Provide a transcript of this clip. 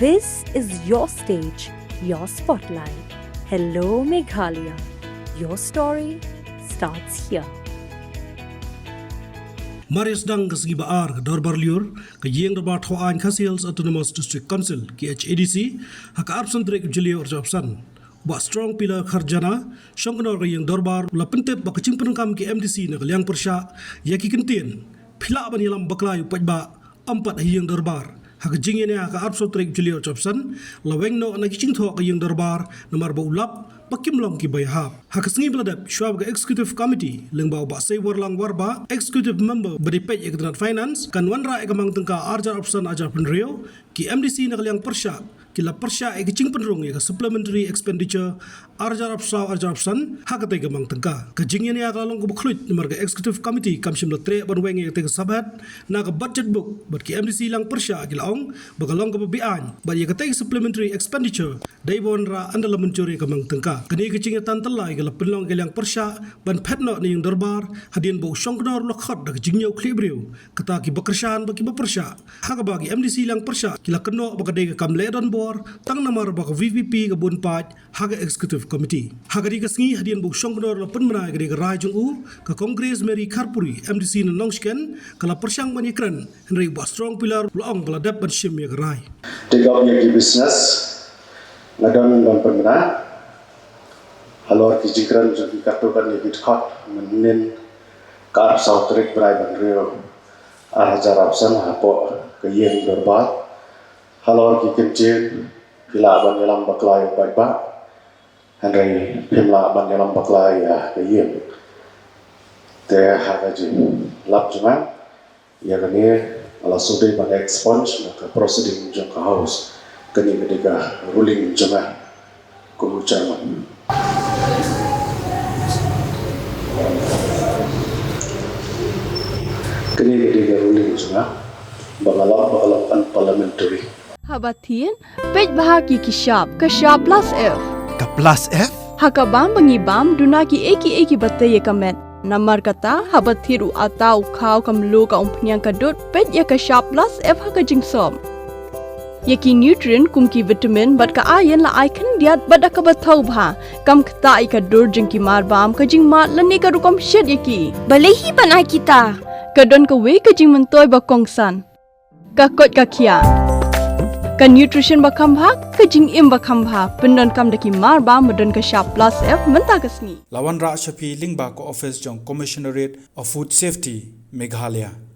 This is your stage, your spotlight. Hello, Meghalaya. Your story starts here. Marius Dang kasgi baar ke Dorbar Liur ke Yeng Dorbar Thoan Khasiels Autonomous District Council KHADC hak absen trek jeli orjapsan ba strong pillar kharjana shongknor ke Yeng Dorbar la pentet ba kecing penengkam ke MDC na Liang Persha yaki kentien phila ban yalam baklayu pajba ampat Yeng Dorbar hak jingene hak absen trek jeli orjapsan la wengno na kicing tho ke Yeng Dorbar namar ba ulap Pakim long ki bayhab. Hak sengi beladap syuab ke executive committee lengbau ba sei warlang warba executive member beripet ekdrat finance kan wanra ekamang tengka arjar option ajar penrio ki MDC nak liang persya ki la persya ek cing penrung ya supplementary expenditure arjar option hak te ekamang tengka. Ka jingnya ni akalong ko bkhluit nomor ke executive committee kamshim la tre ban weng te sabat na ka budget book ber ki MDC lang persya ki laong bagalong ko bian bar ya te supplementary expenditure dai bonra andala mencuri ekamang tengka. Kini kecingnya tantelai kalau penlong kelang persya ban petno ni yang Dorbar hadian bau shongknor lokhat dak jingnya klibriu kata ki bekersan bagi bepersya hak bagi MDC lang persya kila keno bagade ke kamle don bor tang namar bag VVP ke bunpat hak executive committee hak di kesngi hadian bau shongknor la penmena ke rajung u ke kongres Mary Karpuri MDC na nongsken kala persyang manikran henry ba strong pillar long kala dap ban shim ya rai tegak yang business ngadon dan penmena halor kijikran jadi katukan yang dikhot menin kar sautrik berai banrio arajar absan hapo ke Yeng Dorbar halor kikenjen pila ban yalam baklai paipa henry pimla ban yalam baklai ya ke Yeng te hagaji lap juman ya kene ala sude ban expunge ke proceeding jangka house kene medega ruling juman kumu chairman kini dia ruling juga bagalan parliamentary Habatin pej bahagi kishab kashab plus F Ka plus F? hakabam bangibam dunaki eki bataye kamet namar kata habathiru atau kau kamlu ka umpnyang kadut pej ya kashab plus F hakajingsom Yaki nutrient kumki vitamin bat ka ayan la icon diat bada ka bathau bha kam khta ka dur jingki mar bam ka jing mat lani ka rukom shed yaki balehi banai kita ka don ka we ka jing mentoy ba kongsan ka kot ka khia ka nutrition ba kham bha ka jing im ba kham bha pendon kam daki mar bam modon ka sharp plus F menta kasni Lawan Ra Shafi Lingba ko office jong Commissionerate of Food Safety Meghalaya